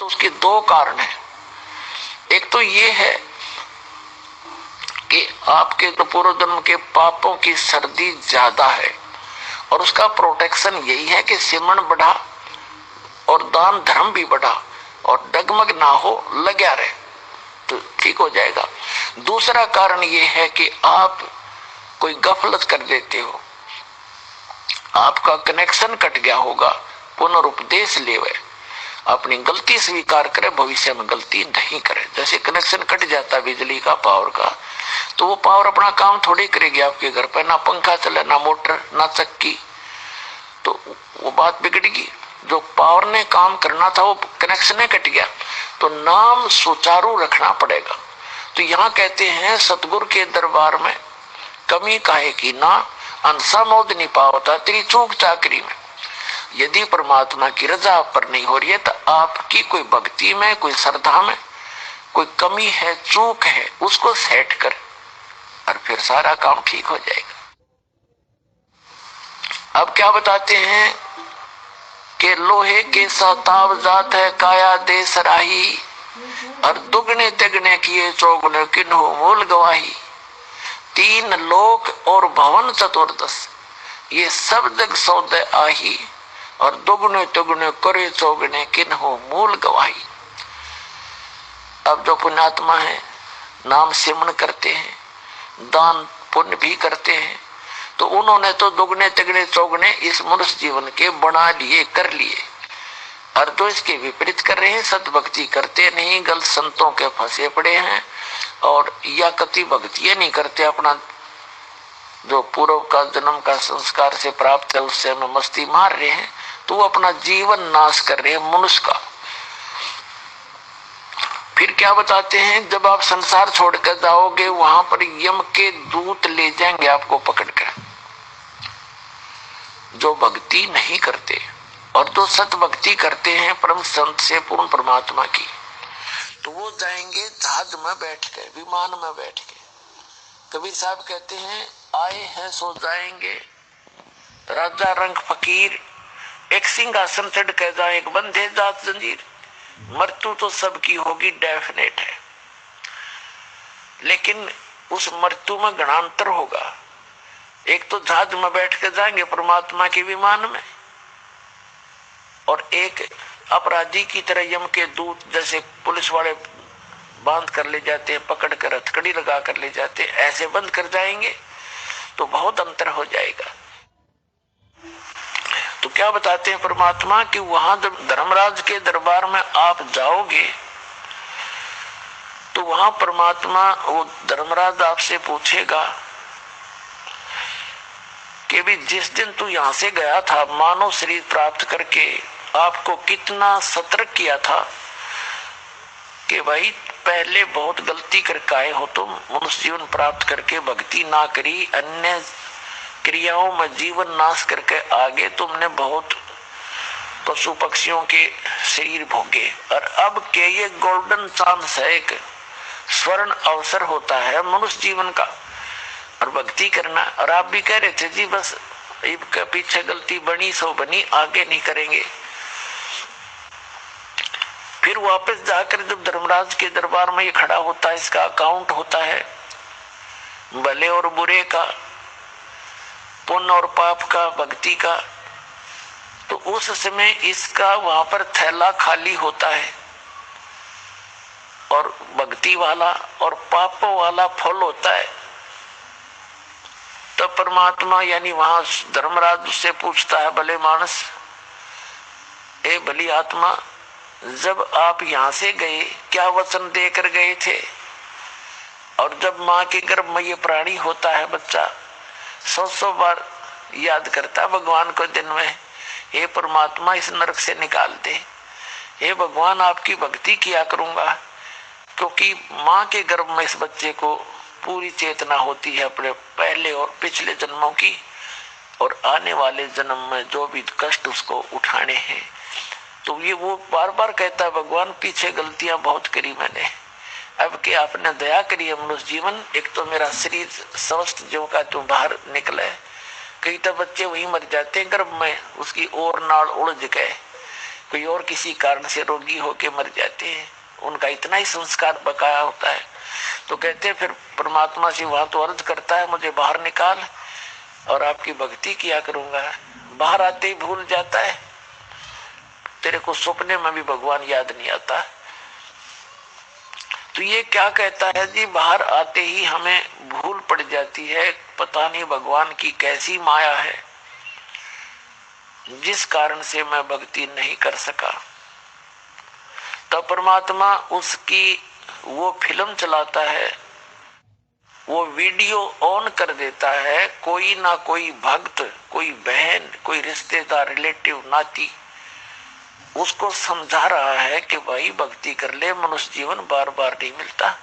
तो उसके दो कारण हैं। एक तो ये है कि आपके तो पूर्व जन्म के पापों की सर्दी ज्यादा है और उसका प्रोटेक्शन यही है कि सिमरण बढ़ा और दान धर्म भी बढ़ा और डगमग ना हो, लगा रहे तो ठीक हो जाएगा। दूसरा कारण ये है कि आप कोई गफलत कर देते हो, आपका कनेक्शन कट गया होगा, पुनरुपदेश लेवे, अपनी गलती स्वीकार करे, भविष्य में गलती नहीं करे। जैसे कनेक्शन कट जाता बिजली का, पावर का, तो वो पावर अपना काम थोड़ी करेगी आपके घर पर, ना पंखा चले, ना मोटर, ना चक्की, तो वो बात बिगड़ेगी। जो पावर ने काम करना था वो कनेक्शन कट गया, तो नाम सुचारू रखना पड़ेगा। तो यहाँ कहते हैं सतगुरु के दरबार में कमी काहे की ना, अंसा मोद नहीं पावता तेरी चूक चाकरी में। यदि परमात्मा की रजा आप पर नहीं हो रही है तो आपकी कोई भक्ति में, कोई श्रद्धा में कोई कमी है, चूक है, उसको सेट कर और फिर सारा काम ठीक हो जाएगा। अब क्या बताते हैं कि लोहे के सताव जात है काया दे सराही, और दुगने तिगने किए चौगुने किन्हो मूल गवाही। तीन लोक और भवन चतुर्दश ये सब जग सौदे आही, और दुगने तिगने करे चौगने किन्हो मूल गवाही। अब जो पुण्यात्मा है, नाम सिमरण करते हैं, दान पुण्य भी करते हैं, तो उन्होंने तो दुगने तिगने चौगने इस मनुष्य जीवन के बना लिए, कर लिए। और जो इसके विपरीत कर रहे हैं, सत भक्ति करते नहीं, गलत संतों के फंसे पड़े हैं, और या कति भक्ति नहीं करते, अपना जो पूर्व का जन्म का संस्कार से प्राप्त है उससे में मस्ती मार रहे हैं, तो वो अपना जीवन नाश कर रहे हैं मनुष्य का। फिर क्या बताते हैं, जब आप संसार छोड़कर जाओगे वहां पर यम के दूत ले जाएंगे आपको पकड़कर। जो भक्ति नहीं करते और जो सत भक्ति करते हैं परम संत से, पूर्ण परमात्मा की, तो वो जाएंगे जहाज में बैठ के, विमान में बैठ के। कबीर साहब कहते हैं आए हैं सो जाएंगे, राजा रंग फकीर, एक सिंहासन चढ़ के जाए, एक बंधे जात जंजीर। मृत्यु तो सबकी होगी, डेफिनेट है, लेकिन उस मृत्यु में गणांतर होगा। एक तो जहाज में बैठ के जाएंगे परमात्मा के विमान में, और एक अपराधी की तरह यम के दूत जैसे पुलिस वाले बांध कर ले जाते हैं, पकड़ कर हथकड़ी लगा कर ले जाते हैं, ऐसे बंद कर जाएंगे, तो बहुत अंतर हो जाएगा। तो क्या बताते हैं परमात्मा कि वहां जब धर्मराज के दरबार में आप जाओगे तो वहां परमात्मा, वो धर्मराज आपसे पूछेगा कि भी जिस दिन तू यहां से गया था मानव शरीर प्राप्त करके, आपको कितना सतर्क किया था कि भाई पहले बहुत गलती करके आए हो तुम, मनुष्य जीवन प्राप्त करके भक्ति ना करी, अन्य क्रियाओं में जीवन नाश करके आगे तुमने बहुत पशु पक्षियों के शरीर भोगे, और अब के ये गोल्डन चांस है, एक स्वर्ण अवसर होता है मनुष्य जीवन का और भक्ति करना। और आप भी कह रहे थे जी बस पीछे गलती बनी सो बनी, आगे नहीं करेंगे। फिर वापस जाकर जब धर्मराज के दरबार में ये खड़ा होता है, इसका अकाउंट होता है भले और बुरे का, पुण्य और पाप का, भक्ति का, तो उस समय इसका वहां पर थैला खाली होता है, और भक्ति वाला और पाप वाला फल होता है। तो परमात्मा यानी वहां धर्मराज से पूछता है, भले मानस, ए भली आत्मा, जब आप यहां से गए क्या वचन देकर गए थे? और जब माँ के गर्भ में ये प्राणी होता है बच्चा, 100 बार याद करता भगवान को दिन में, हे परमात्मा इस नरक से निकाल दे, हे भगवान आपकी भक्ति किया करूंगा, क्योंकि माँ के गर्भ में इस बच्चे को पूरी चेतना होती है अपने पहले और पिछले जन्मों की, और आने वाले जन्म में जो भी कष्ट उसको उठाने हैं। तो ये वो बार बार कहता है, भगवान पीछे गलतियां बहुत करी मैंने, अब के आपने दया करी है मनुष्य जीवन, एक तो मेरा शरीर स्वस्थ जो का तो बाहर निकला है, कई तो बच्चे वहीं मर जाते हैं गर्भ में, उसकी ओर नाड़ उलझ गए, कोई और किसी कारण से रोगी होके मर जाते हैं, उनका इतना ही संस्कार बकाया होता है। तो कहते हैं फिर परमात्मा से वहां तो अर्ज करता है मुझे बाहर निकाल और आपकी भक्ति किया करूंगा। बाहर आते ही भूल जाता है, तेरे को सपने में भी भगवान याद नहीं आता। तो ये क्या कहता है जी, बाहर आते ही हमें भूल पड़ जाती है, पता नहीं भगवान की कैसी माया है जिस कारण से मैं भक्ति नहीं कर सका। तब परमात्मा उसकी वो फिल्म चलाता है, वो वीडियो ऑन कर देता है। कोई ना कोई भक्त, कोई बहन, कोई रिश्तेदार, रिलेटिव, नाती उसको समझा रहा है कि भाई भक्ति कर ले, मनुष्य जीवन बार बार नहीं मिलता।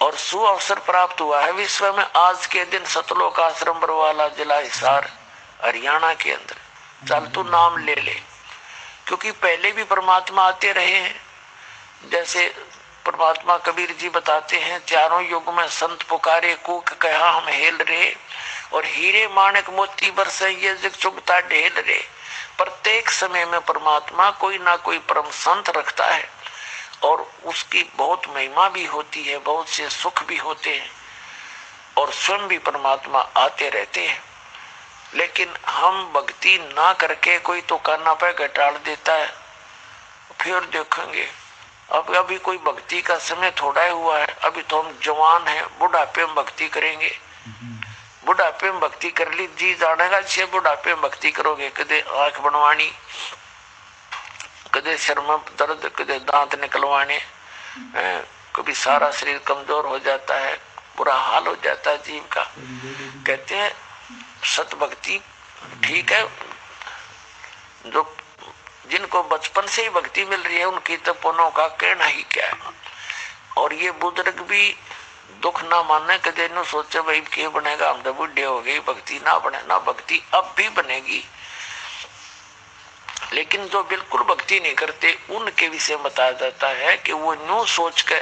और सु अवसर प्राप्त हुआ है विश्व में आज के दिन सतलोक आश्रम बरवाला जिला हिसार हरियाणा के अंदर। चल तू नाम ले ले, क्योंकि पहले भी परमात्मा आते रहे हैं। जैसे परमात्मा कबीर जी बताते हैं, चारों युग में संत पुकारे कूक कहा हम हेल रे, और हीरे माणक मोती बरसे ये जग चुगता ढेल रे। प्रत्येक समय में परमात्मा कोई ना कोई परम संत रखता है और उसकी बहुत महिमा भी होती है, बहुत से सुख भी होते हैं और स्वयं भी परमात्मा आते रहते हैं। लेकिन हम भक्ति ना करके कोई तो काना पे घटाड़ देता है, फिर देखेंगे अब अभी कोई भक्ति का समय थोड़ा ही हुआ है, अभी तो हम जवान हैं, बुढ़ापे में भक्ति करेंगे। बुढ़ापे में भक्ति कर ली जी जानेगा, छह बुढ़ापे में भक्ति करोगे, कदे आंख बनवानी, कदे शर्म दर्द, कदे दांत निकलवाने, कभी सारा शरीर कमजोर हो जाता है, बुरा हाल हो जाता है जीव का। कहते हैं सत भक्ति ठीक है, जो जिनको बचपन से ही भक्ति मिल रही है उनकी तो पुनों का कहना ही क्या है। और ये बुजुर्ग भी दुख ना माने, कदे न सोचे भाई क्या बनेगा, हम तो बुढ़े हो गए, भक्ति ना बने ना, भक्ति अब भी बनेगी। लेकिन जो बिल्कुल भक्ति नहीं करते उनके विषय बताया जाता है कि वो न्यू सोच के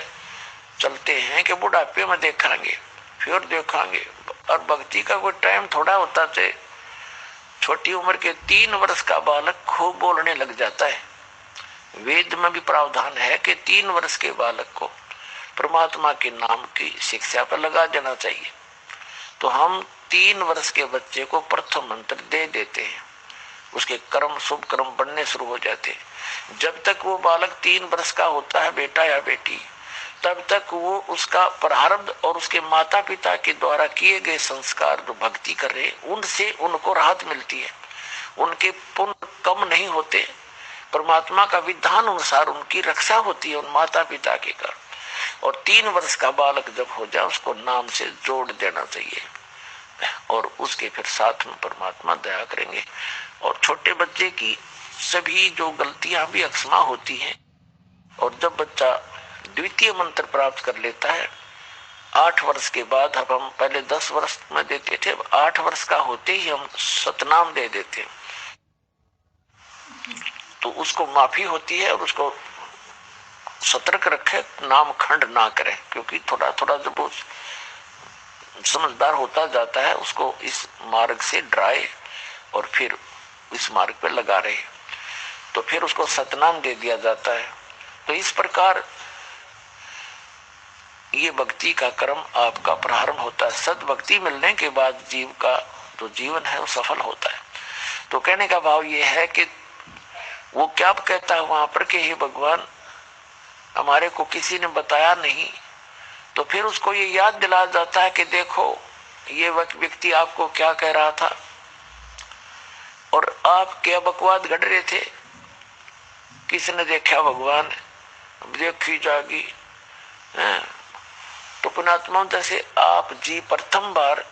चलते हैं कि बुढ़ापे में देखेंगे, फिर देखेंगे। और भक्ति का कोई टाइम थोड़ा होता है। छोटी उम्र के 3 वर्ष का बालक खूब बोलने लग जाता है। वेद में भी प्रावधान है कि 3 वर्ष के बालक को परमात्मा के नाम की शिक्षा पर लगा देना चाहिए। तो हम 3 वर्ष के बच्चे को प्रथम मंत्र दे देते हैं, उसके कर्म शुभ कर्म बनने शुरू हो जाते हैं। जब तक वो बालक 3 वर्ष का होता है, बेटा या बेटी, तब तक वो उसका प्रारब्ध और उसके माता पिता के द्वारा किए गए संस्कार जो भक्ति कर रहे उनसे उनको राहत मिलती है, उनके पुण्य कम नहीं होते। परमात्मा का विधान अनुसार उनकी रक्षा होती है उन माता पिता के कारण। और 3 वर्ष का बालक जब हो जाए उसको नाम से जोड़ देना चाहिए और उसके फिर साथ में परमात्मा दया करेंगे। और छोटे बच्चे की सभी जो गलतियां भी अक्षमा होती हैं। और जब बच्चा द्वितीय मंत्र प्राप्त कर लेता है 8 वर्ष के बाद, अब हम पहले 10 वर्ष में देते थे, 8 वर्ष का होते ही हम सतनाम दे देते हैं, तो उसको माफी होती है और उसको सतर्क रखे, नाम खंड ना करे। क्योंकि थोड़ा थोड़ा जब वो समझदार होता जाता है उसको इस मार्ग से डराए और फिर इस मार्ग पे लगा रहे, तो फिर उसको सतनाम दे दिया जाता है। तो इस प्रकार ये भक्ति का क्रम आपका प्रारंभ होता है। सद भक्ति मिलने के बाद जीव का जो जीवन है वो सफल होता है। तो कहने का भाव ये है कि वो क्या कहता है वहां पर कि हे भगवान हमारे को किसी ने बताया नहीं, तो फिर उसको ये याद दिलाया जाता है कि देखो ये व्यक्ति आपको क्या कह रहा था और आप क्या बकवाद गढ़ रहे थे, किसने देखा भगवान, देखी जागी। तो पुणात्मा जैसे आप जी प्रथम बार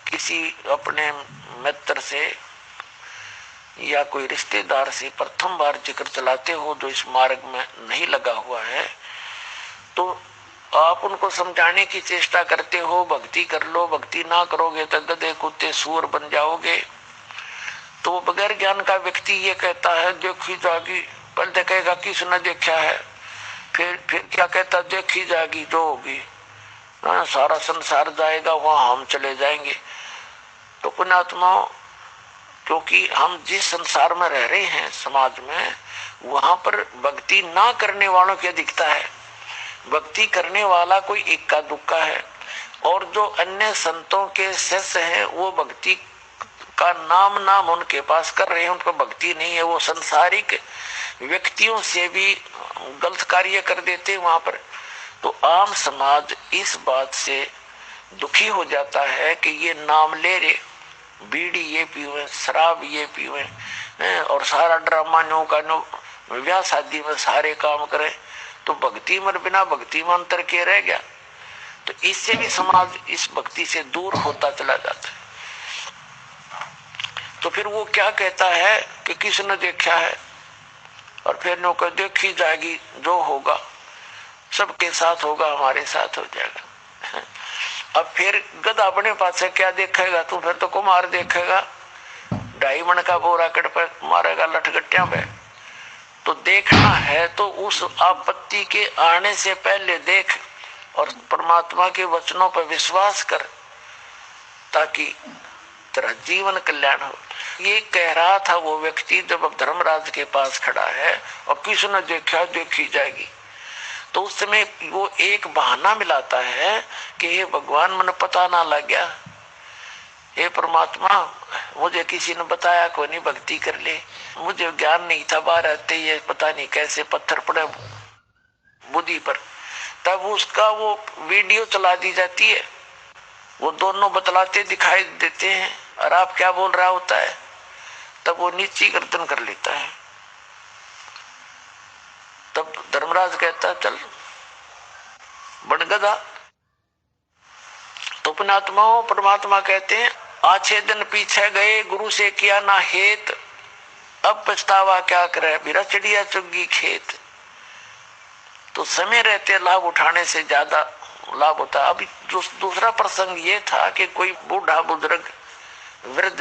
किसी अपने मित्र से या कोई रिश्तेदार से प्रथम बार जिक्र चलाते हो जो इस मार्ग में नहीं लगा हुआ है, तो आप उनको समझाने की चेष्टा करते हो भक्ति कर लो, भक्ति ना करोगे तो गधे कुत्ते सूअर बन जाओगे। तो बगैर ज्ञान का व्यक्ति ये कहता है देखी जागी, पहले कहेगा किसने देखा है, फिर क्या कहता देखी जागी जो होगी, सारा संसार जाएगा वहां हम चले जाएंगे। तो पुण्यात्माओं क्योंकि हम जिस संसार में रह रहे हैं समाज में वहां पर भक्ति ना करने वालों की अधिकता है। भक्ति करने वाला कोई इक्का दुक्का है, और जो अन्य संतों के शिष्य हैं वो भक्ति का नाम उनके पास कर रहे हैं, उनको भक्ति नहीं है। वो संसारिक व्यक्तियों से भी गलत कार्य कर देते वहां पर। तो आम समाज इस बात से दुखी हो जाता है कि ये नाम ले रहे, बीड़ी ये पीवे, शराब ये पीवे, और सारा ड्रामा नो का नो, विवाह शादी में सारे काम करे, तो भक्ति में बिना भक्ति में अंतर के रह गया। तो इससे भी समाज इस भक्ति से दूर होता चला जाता है। तो फिर वो क्या कहता है कि किसने देखा है, और फिर नो को देखी जाएगी, जो होगा सबके साथ होगा, हमारे साथ हो जाएगा। अब फिर गधा अपने पास से क्या देखेगा, तू फिर तो कुमार देखेगा, 2.5 मन का बोरा कट पे मारेगा लठगट्टिया पे। तो देखना है तो उस आपत्ति के आने से पहले देख, और परमात्मा के वचनों पर विश्वास कर, ताकि तेरा जीवन कल्याण हो। ये कह रहा था वो व्यक्ति जब अब धर्मराज के पास खड़ा है, और किसने देखा देखी जाएगी। तो उस समय वो एक बहाना मिलाता है कि हे भगवान, मन पता ना लग गया, हे परमात्मा मुझे किसी ने बताया कोई नहीं भक्ति कर ले, मुझे ज्ञान नहीं था, बाहर आते ये पता नहीं कैसे पत्थर पड़े बुद्धि पर। तब उसका वो वीडियो चला दी जाती है, वो दोनों बतलाते दिखाई देते हैं, और आप क्या बोल रहा होता है, तब वो नीची गर्दन कर लेता है। तब धर्मराज कहता चल बन गधा। तो पुण्यात्माओं परमात्मा कहते हैं, आछे दिन पीछे गए, गुरु से किया ना हेत, अब पछतावा क्या करे, बिरा चिड़िया चुग्गी खेत। तो समय रहते लाभ उठाने से ज्यादा लाभ होता। अभी दूसरा प्रसंग ये था कि कोई बूढ़ा बुजुर्ग वृद्ध